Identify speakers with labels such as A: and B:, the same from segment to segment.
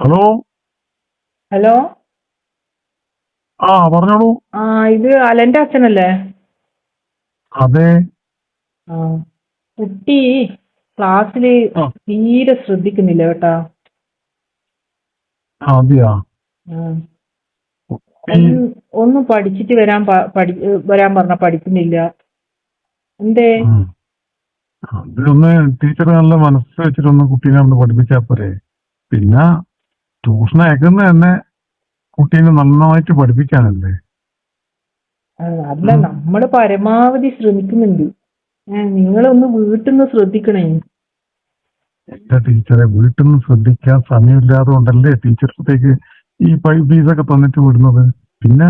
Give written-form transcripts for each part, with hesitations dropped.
A: Hello.
B: Hello.
A: പറഞ്ഞോളൂ.
B: ഇത് അലന്റെ അച്ഛനല്ലേ?
A: അതെ.
B: ആ കുട്ടി ക്ലാസ്സില്
A: ആ
B: തീരെ ശ്രദ്ധിക്കുന്നില്ല കേട്ടാ.
A: അതെയാ.
B: ആ,
A: ഈ
B: ഒന്നും പഠിച്ചിട്ട് വരാൻ പറഞ്ഞ പഠിക്കുന്നില്ല. എന്തേ?
A: ഉം, അതിലൊന്ന് ടീച്ചർ നല്ല മനസ്സ് വെച്ചിട്ടൊന്ന് കുട്ടീനെ ഒന്ന് പഠിപ്പിച്ചാൽ പോരെ. പിന്നെ ട്യൂഷൻ അയക്കുന്ന തന്നെ കുട്ടീനെ നന്നായിട്ട് പഠിപ്പിക്കാനല്ലേ.
B: അല്ല,
A: ഉം.
B: നമ്മള് പരമാവധി ശ്രമിക്കുന്നുണ്ട്. നിങ്ങളൊന്ന് വീട്ടിൽ നിന്ന് ശ്രദ്ധിക്കണേ.
A: എന്റെ ടീച്ചറെ വീട്ടിൽ നിന്ന് ശ്രദ്ധിക്കാൻ സമയമില്ലാതെ കൊണ്ടല്ലേ ടീച്ചർത്തേക്ക് ഈ ഫീസൊക്കെ തന്നിട്ട് വിടുന്നത്. പിന്നെ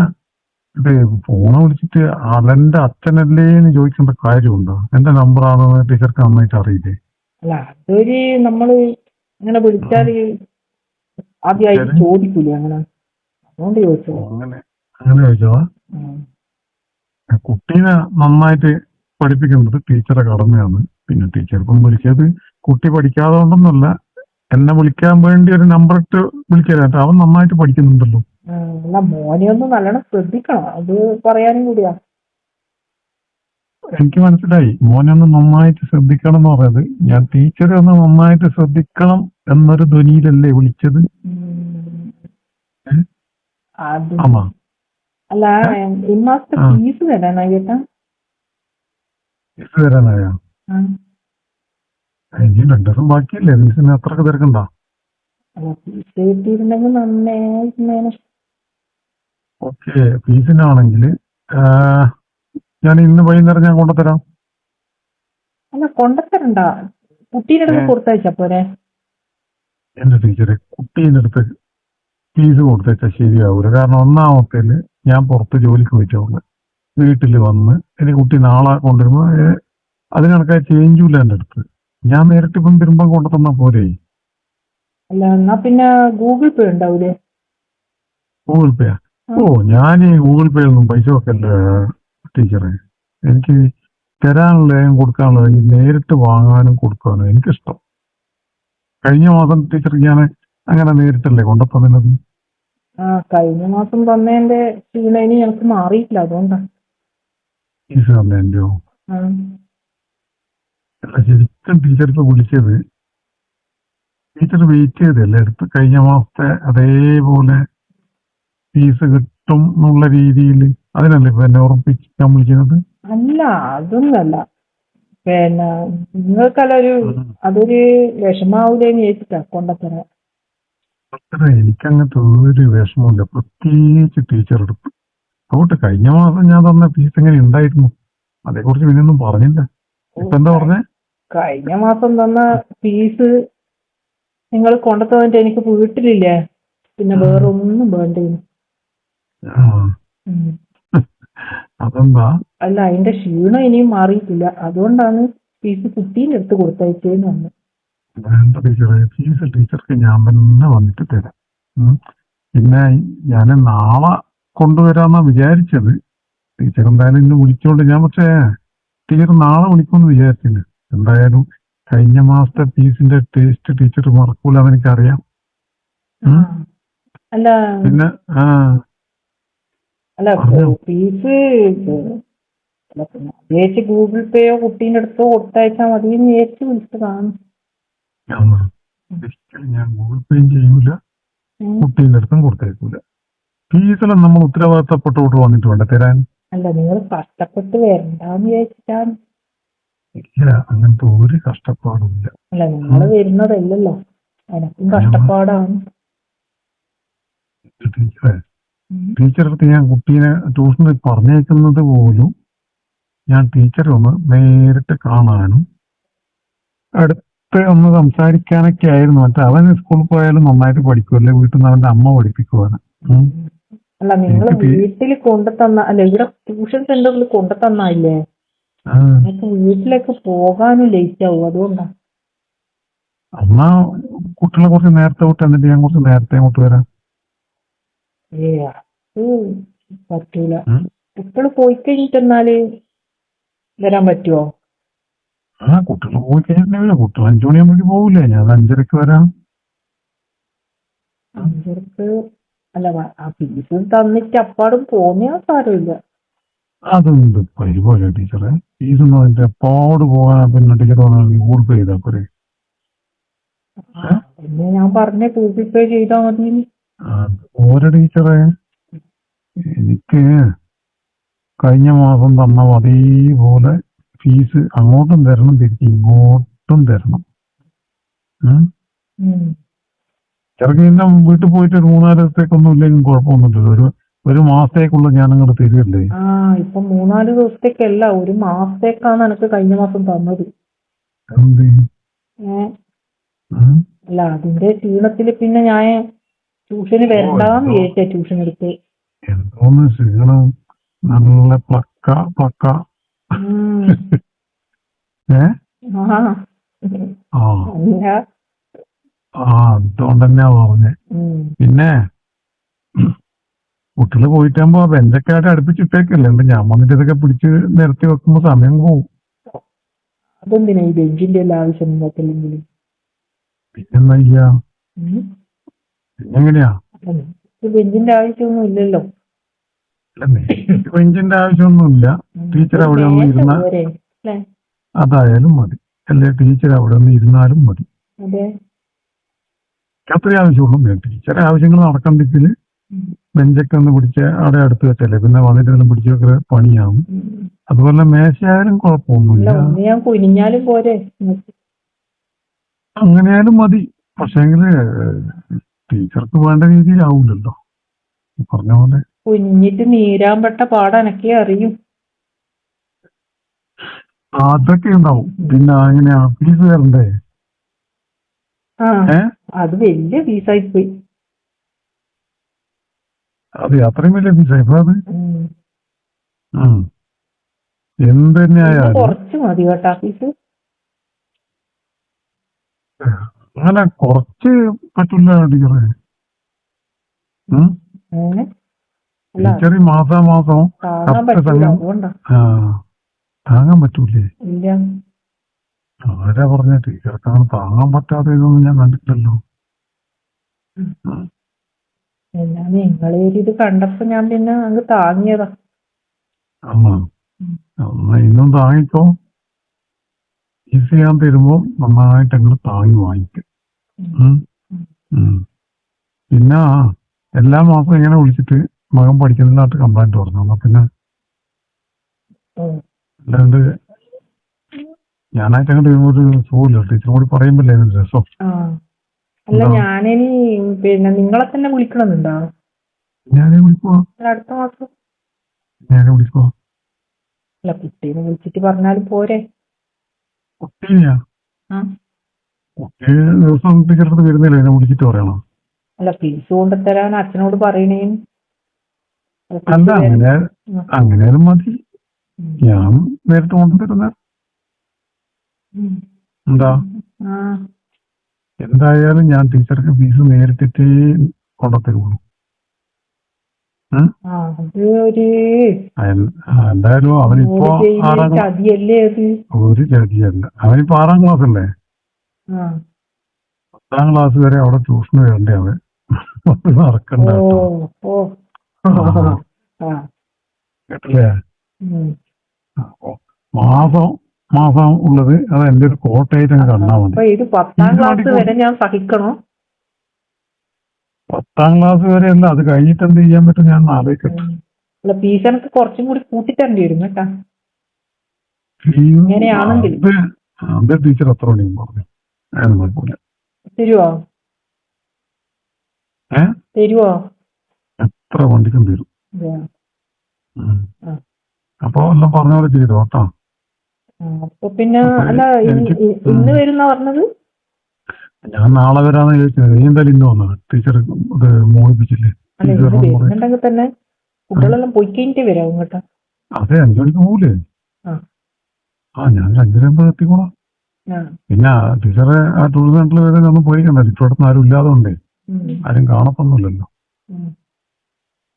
A: ഇത് ഫോണ് വിളിച്ചിട്ട് അലന്റെ അച്ഛനല്ലേ എന്ന് ചോദിക്കേണ്ട കാര്യമുണ്ടോ? എന്റെ നമ്പറാണെന്ന് ടീച്ചർക്ക് നന്നായിട്ട് അറിയില്ലേ?
B: അല്ല, അതൊരു നമ്മള് ഇങ്ങനെ വിളിച്ചാല് ആദ്യമായിട്ട്
A: ടീച്ചറെ
B: ചോദിക്കൂലേ അങ്ങനെ, അതുകൊണ്ട് ചോദിച്ചത്.
A: അങ്ങനെ അങ്ങനെ ചോദിച്ചോ?
B: ഉം.
A: കുട്ടീനെ നന്നായിട്ട് പഠിപ്പിക്കുന്നത് ടീച്ചറെ കടമയാണ്. പിന്നെ ടീച്ചർ ഇപ്പം വിളിച്ചത് കുട്ടി പഠിക്കാതെ കൊണ്ടൊന്നുമല്ല, എന്നെ വിളിക്കാൻ വേണ്ടി ഒരു നമ്പർ ഇട്ട് വിളിക്കാനായിട്ട്. അവൻ നന്നായിട്ട് പഠിക്കുന്നുണ്ടല്ലോ.
B: അല്ല, മോനെ ഒന്ന് നല്ലോണം ശ്രദ്ധിക്കണം, അത് പറയാനും കൂടിയാ.
A: എനിക്ക് മനസ്സിലായി, മോനെ ഒന്ന് നന്നായിട്ട് ശ്രദ്ധിക്കണം എന്ന് പറയുന്നത്. ഞാൻ ടീച്ചറെ ഒന്ന് നന്നായിട്ട് ശ്രദ്ധിക്കണം എന്നൊരു ധ്വനിയിലല്ലേ വിളിച്ചത്.
B: ഉം.
A: ഏ?
B: അത്
A: ആമാ.
B: അല്ല,
A: ഏ?
B: ഈ മാസത്തെ
A: ആ
B: ഫീസ് തരാനാ ചേട്ടാ?
A: ഫീസ് തരാനായോ?
B: ആ.
A: ഇനി 2 ദിവസം ബാക്കിയല്ലേ, ഫീസിന് അത്രക്ക് തിരക്കണ്ട.
B: അല്ല, ഫീസ് കിട്ടിയിരുന്നെങ്കിൽ നന്നായിരുന്നേനെ.
A: ഓക്കെ, ഫീസിനാണെങ്കിൽ ഞാൻ ഇന്ന് വൈകുന്നേരം ഞാൻ കൊണ്ടുതരാം.
B: അല്ല, കൊണ്ടുത്തരണ്ട, കുട്ടീൻ്റെ
A: ഏ,
B: അടുത്ത് കൊടുത്തയച്ചാ പോരെ?
A: എന്റെ ടീച്ചറെ, കുട്ടീൻ്റെ അടുത്ത് ഫീസ് കൊടുത്തേച്ചാൽ ശരിയാവൂല. കാരണം ഒന്നാമത്തേല് ഞാൻ പുറത്ത് ജോലിക്ക് പോയിട്ടുള്ളു. വീട്ടിൽ വന്ന് ഇനി കുട്ടി നാളെ കൊണ്ടുവരുമ്പോ അതിനടക്കാൻ ചേഞ്ചൂല എന്റെ അടുത്ത്. ഞാൻ നേരിട്ട് ഇപ്പം വരുമ്പം കൊണ്ടു തന്നാ പോരെ.
B: അല്ല, എന്നാ പിന്നെ ഗൂഗിൾ പേ ഉണ്ടാവൂലേ?
A: ഗൂഗിൾ പേയാ?
B: ആ.
A: ഓ, ഞാൻ ഈ ഗൂഗിൾ പേ ഒന്നും പൈസ വെക്കല്ലേ ടീച്ചറെ. എനിക്ക് തരാനുള്ളതും കൊടുക്കാനുള്ളതും ഈ നേരിട്ട് വാങ്ങാനും കൊടുക്കാനും എനിക്കിഷ്ടം. കഴിഞ്ഞ മാസം ടീച്ചർക്ക് ഞാൻ അങ്ങനെ നേരിട്ടല്ലേ കൊണ്ടു തന്നത്.
B: കഴിഞ്ഞ മാസം തന്നതിന്റെ ക്ഷീണം ഇനി ഞങ്ങൾക്ക് മാറിയിട്ടില്ല, അതുകൊണ്ടാ.
A: ഫീസ് തന്നെയോ?
B: ആ.
A: അല്ല, ശരിക്കും ടീച്ചർ ഇപ്പൊ വിളിച്ചത് ടീച്ചർ വെയിറ്റ് ചെയ്തല്ലേ എടുത്ത് കഴിഞ്ഞ മാസത്തെ അതേപോലെ ഫീസ് കിട്ടും എന്നുള്ള രീതിയിൽ. അതിനല്ലേ ഇപ്പൊ എന്നെ ഉറപ്പിക്കാൻ വിളിക്കുന്നത്.
B: അല്ല, അതൊന്നല്ല. പിന്നെ നിങ്ങൾക്കല്ല
A: ഉം.
B: അതൊരു വിഷമാവൂലേന്ന് ചോദിച്ചിട്ടാ കൊണ്ടുത്തരാൻ.
A: അത്ര എനിക്കങ്ങനത്തെ ഒരു വിഷമമില്ല, പ്രത്യേകിച്ച് ടീച്ചർ എടുത്ത്. അതുകൊണ്ട് കഴിഞ്ഞ മാസം ഞാൻ തന്ന ഫീസ് എങ്ങനെ ഉണ്ടായിരുന്നു അതേക്കുറിച്ച് പിന്നൊന്നും പറഞ്ഞില്ല.
B: ഓ,
A: ഇപ്പൊ എന്താ പറഞ്ഞേ?
B: കഴിഞ്ഞ മാസം തന്ന ഫീസ് നിങ്ങൾ കൊണ്ടുത്തന്നിട്ട് എനിക്ക് വീട്ടിലില്ലേ, പിന്നെ വേറെ ഒന്നും വേണ്ടേനു.
A: ആ.
B: ഉം.
A: അതെന്താ?
B: അല്ല, അതിന്റെ ക്ഷീണം ഇനിയും മാറിയിട്ടില്ല, അതുകൊണ്ടാണ് ഫീസ് കുട്ടീൻ്റെ അടുത്ത് കൊടുത്തയച്ചേന്ന് പറഞ്ഞു.
A: വേണ്ട ടീച്ചറെ, ഫീസ് ടീച്ചർക്ക് ഞാൻ തന്നെ വന്നിട്ട് തരാം. ഉം. പിന്നെ ഞാൻ നാളെ കൊണ്ടുവരാന്നാ വിചാരിച്ചത്. ടീച്ചർ എന്തായാലും ഇന്ന് വിളിച്ചോണ്ട് ഞാൻ, പക്ഷേ ടീച്ചർ നാളെ വിളിക്കുമെന്ന് വിചാരിച്ചില്ല. എന്തായാലും കഴിഞ്ഞ മാസത്തെ ഫീസിന്റെ ടേസ്റ്റ് ടീച്ചർ മറക്കൂലെന്ന് എനിക്കറിയാം.
B: ആ.
A: ഉം.
B: അല്ല.
A: പിന്നെ
B: അല്ല,
A: പറഞ്ഞോ.
B: ഫീസ് വിചാരിച്ച് ഗൂഗിൾ പേയോ കുട്ടീൻ്റെ അടുത്തോ കൊടുത്തയച്ചാൽ മതി എന്ന് വിചാരിച്ച് വിളിച്ചതാണ്.
A: ആ, ഒരിക്കലും ഞാൻ ഗൂഗിൾ പേയും ചെയ്യൂല,
B: ഉം.
A: കുട്ടീൻ്റെ അടുത്തും കൊടുത്തേക്കൂല. ഫീസെല്ലാം നമ്മൾ ഉത്തരവാദിത്തപ്പെട്ടോട്ട് വന്നിട്ട് വേണ്ട തരാൻ.
B: അല്ല, നിങ്ങൾ കഷ്ടപ്പെട്ട് വരണ്ടാന്ന് വിചാരിച്ചിട്ടാണ്.
A: ഇല്ല, അങ്ങനത്തെ ഒരു കഷ്ടപ്പാടും ഇല്ല.
B: അല്ല, നിങ്ങൾ വരുന്നതല്ലല്ലോ, എനക്കും
A: ഞാൻ
B: കഷ്ടപ്പാടാണ്.
A: ടീച്ചറെ,
B: ഉം.
A: ടീച്ചറെ അടുത്ത് ഞാൻ കുട്ടീനെ ട്യൂഷനിൽ പറഞ്ഞേക്കുന്നത് പോലും ഞാൻ ടീച്ചറെ ഒന്ന് നേരിട്ട് കാണാനും അടുത്ത് ഒന്ന് സംസാരിക്കാനൊക്കെ ആയിരുന്നു. മറ്റേ അവൻ സ്കൂളിൽ പോയാലും നന്നായിട്ട് പഠിക്കുമല്ലേ, വീട്ടിൽ നിന്ന് അവന്റെ അമ്മ പഠിപ്പിക്കുവാണ്.
B: അല്ല, നിങ്ങൾ
A: എനിക്ക്
B: വീട്ടിൽ കൊണ്ടുതന്ന, അല്ല, ഇവിടെ ട്യൂഷൻ സെന്ററിൽ കൊണ്ടുതന്നില്ലേ,
A: ആ,
B: എനിക്ക് വീട്ടിലേക്ക് പോകാനും ലേറ്റ് ആവും, അതുകൊണ്ടാ.
A: എന്നാ കുട്ടികളെ കുറച്ച് നേരത്തെ വിട്ട് എന്നിട്ട് ഞാൻ കുറച്ച് നേരത്തെ അങ്ങോട്ട് വരാം.
B: അത് പറ്റൂല.
A: ഉം.
B: കുട്ടികൾ പോയി കഴിഞ്ഞിട്ടെന്നാല് വരാൻ പറ്റുമോ?
A: കുട്ടികൾ പോയി കഴിഞ്ഞാൽ കുട്ടികൾ 5 മണിയാകുമ്പോഴേക്ക് പോകില്ലേ, ഞാൻ 5:30 വരാം.
B: ടീച്ചർക്ക് അല്ല ആ ഫീസ് തന്നിട്ട് അപ്പാടും പോന്നിയാ സാരമില്ല.
A: അതുണ്ട് പരിപാടി ടീച്ചറെ. ഫീസ് അതിന്റെ എപ്പോട് പോകാൻ പിന്നെ ടീച്ചർ ഗൂഗിൾ പേ ചെയ്താൽ പോരെ.
B: പിന്നെ ഞാൻ പറഞ്ഞ ഗൂഗിൾ പേ ചെയ്താൽ മതി.
A: ഓരോ ടീച്ചറെ എനിക്ക് കഴിഞ്ഞ മാസം തന്ന അതേപോലെ ഫീസ് അങ്ങോട്ടും തരണം, തിരിച്ച് ഇങ്ങോട്ടും തരണം. ചെറുക്ക് പിന്നെ വീട്ടിൽ പോയിട്ട് ഒരു 3-4 ദിവസത്തേക്കൊന്നും ഇല്ലെങ്കിൽ കുഴപ്പമൊന്നുമില്ല. ഒരു മാസത്തേക്കുള്ള ഞാൻ അങ്ങോട്ട് തരികയല്ലേ.
B: ഇപ്പൊ 3-4 ദിവസത്തേക്കല്ല, ഒരു മാസത്തേക്കാണ് എനിക്ക് കഴിഞ്ഞ മാസം തന്നത്.
A: എന്ത്
B: അല്ല അതിന്റെ ക്ഷീണത്തില് പിന്നെ ഞാൻ ട്യൂഷന് വരണ്ടാന്ന് വിചാരിച്ച ട്യൂഷൻ എടുത്ത്.
A: എന്തോന്ന് ക്ഷീണം, നല്ല പ്ലക്ക അതുകൊണ്ട് തന്നെയാ പറഞ്ഞേ. പിന്നെ കുട്ടികള് പോയിട്ടാകുമ്പോ ബെഞ്ചൊക്കെയായിട്ട് അടുപ്പിച്ചിട്ടേക്കല്ലേ, ഞാൻ വന്നിട്ട് ഇതൊക്കെ പിടിച്ച് നിരത്തി വെക്കുമ്പോ സമയം പോവും.
B: അതെന്തിനാ ഈ ബെഞ്ചിന്റെ എല്ലാ ആവശ്യം നോക്കില്ലെങ്കിൽ?
A: പിന്നെന്താ ചെയ്യാ, പിന്നെങ്ങനെയാ?
B: ബെഞ്ചിന്റെ ആവശ്യമൊന്നും ഇല്ലല്ലോ.
A: ബെഞ്ചിന്റെ ആവശ്യമൊന്നുമില്ല. ടീച്ചർ അവിടെ ഒന്ന് ഇരുന്ന അതായാലും മതി, അല്ലെ ടീച്ചർ അവിടെ ഒന്ന് ഇരുന്നാലും മതി. അത്രേ ആവശ്യമുള്ളൂ. ടീച്ചറെ ആവശ്യങ്ങൾ നടക്കണ്ടെങ്കിൽ ബെഞ്ചൊക്കെ ഒന്ന് പിടിച്ച് അവിടെ അടുത്ത് വെച്ചല്ലേ, പിന്നെ വന്നിട്ട് പിടിച്ചൊക്കെ പണിയാവും. അതുപോലെ മേശയായാലും കുഴപ്പമൊന്നുമില്ല, അങ്ങനെയായാലും മതി. പക്ഷേങ്കില് ടീച്ചർക്ക് വേണ്ട രീതിയിലാവൂലല്ലോ പറഞ്ഞ പോലെ.
B: കുഞ്ഞിട്ട് നീരാൻ പെട്ട പാടനക്കെ അറിയും.
A: അതൊക്കെ ഉണ്ടാവും. പിന്നെ എങ്ങനെയാ ഫീസ് തരണ്ടേ?
B: അത് വലിയ ഫീസായി പോയി.
A: അതെ, അത്രയും വലിയ ഫീസായിപ്പോ അത്. എന്തെന്നെയായാലും
B: കുറച്ച് മതി കേട്ടാ ഫീസ്.
A: അങ്ങനെ കുറച്ച് പറ്റില്ല ടീച്ചറെ. ടീച്ചറ് മാസാമാസം താങ്ങാൻ പറ്റൂലേ? ആരാ പറഞ്ഞ ടീച്ചർക്കാണ് താങ്ങാൻ പറ്റാതെ ഇതൊന്നും ഞാൻ കണ്ടിട്ടില്ലല്ലോ.
B: നിങ്ങളൊരിത് കണ്ടപ്പോ ഞാൻ പിന്നെ അങ്ങ് താങ്ങിയതാ.
A: ഇന്നും താങ്ങിക്കോ. ഫീസ് ചെയ്യാൻ തരുമ്പോ നന്നായിട്ട് അങ്ങ് താങ്ങി വാങ്ങിക്കും. പിന്നെ എല്ലാ മാസവും ഇങ്ങനെ വിളിച്ചിട്ട് മകൻ പഠിക്കുന്നതിനകത്ത് കംപ്ലൈന്റ് പറഞ്ഞു. എന്നാ പിന്നെ അല്ലാണ്ട് ഞാനായിട്ട് അങ്ങോട്ട് ഒരു സുഖമില്ല. ടീച്ചറും കൂടി പറയുമ്പല്ലേ രസം.
B: അല്ല ഞാനിനി പിന്നെ നിങ്ങളെ തന്നെ വിളിക്കണമെന്നുണ്ടോ?
A: ഞാനേ വിളിക്കുവാ,
B: അടുത്ത മാസം
A: ഞാനേ വിളിക്കുവാ.
B: അല്ല കുട്ടീനെ വിളിച്ചിട്ട് പറഞ്ഞാലും പോരെ?
A: കുട്ടീനെയാ? കുട്ടി ദിവസം ടീച്ചർക്ക് വരുന്നില്ല, എന്നെ വിളിച്ചിട്ട് പറയണം.
B: അല്ല ഫീസ് കൊണ്ടുതരാൻ അച്ഛനോട് പറയണേ.
A: അല്ല അങ്ങനെയാലും മതി, ഞാൻ നേരിട്ട് കൊണ്ടുതരുന്ന. എന്താ എന്തായാലും ഞാൻ ടീച്ചർക്ക് ഫീസ് നേരിട്ടിട്ടേ കൊണ്ടുതരുള്ളൂ. എന്തായാലും അവനിപ്പോ ഒരു ചതിയല്ല, അവനിപ്പോ 6ാം ക്ലാസ് അല്ലേ. 10ാം ക്ലാസ് വരെ അവിടെ ട്യൂഷന് വരണ്ടേ അവൻ. നടക്കണ്ട കേട്ടില്ലേ? മാസം ഉള്ളത് അത് എന്റെ ഒരു കോട്ടയായിട്ട് കണ്ടാ മതി.
B: 10ാം ക്ലാസ് വരെ ഞാൻ സഹിക്കണോ?
A: 10ാം ക്ലാസ് വരെ അല്ല, അത് കഴിഞ്ഞിട്ട് എന്ത് ചെയ്യാൻ പറ്റും ഞാൻ ആലോചിക്കട്ടെ.
B: ഫീസ് എനിക്ക് കുറച്ചും കൂടി കൂട്ടിത്തരേണ്ടി വരും കേട്ടാ.
A: അത് ടീച്ചർ എത്ര മണിയും പറഞ്ഞു
B: തരുവോ?
A: എത്ര വണ്ടിക്കും തരും. അപ്പൊ എല്ലാം പറഞ്ഞ പോലെ ചെയ്തോ കേട്ടോ.
B: അപ്പൊ പിന്നെ അല്ല ഇന്ന് വരുന്ന പറഞ്ഞത്?
A: ഞാൻ നാളെ വരാന്ന് ചോദിച്ചത്. നീ എന്തായാലും ഇന്ന് വന്നത് ടീച്ചർ ഇത് മോഹിപ്പിച്ചില്ലേ?
B: വരുന്നുണ്ടെങ്കിൽ തന്നെ കുട്ടികളെല്ലാം പോയി കഴിഞ്ഞിട്ടേ വരാവും കേട്ടോ.
A: അതെ, 5 മണിക്ക് പോകൂലേ? ഞാൻ 5:30 എത്തിക്കോളാം. പിന്നെ ടീച്ചറെ ആ ടൂറിസം സെന്ററിൽ വരെ ഒന്നും പോയിക്കണ്ട, ചുറ്റോടൊന്നും ആരും ഇല്ലാതെ കൊണ്ടേ ആരും കാണത്തൊന്നുമില്ലല്ലോ.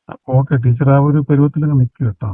A: അപ്പൊ ഓക്കെ, ടീച്ചർ ആ ഒരു പരുവത്തിലങ്ങ് നിൽക്കുക കേട്ടോ.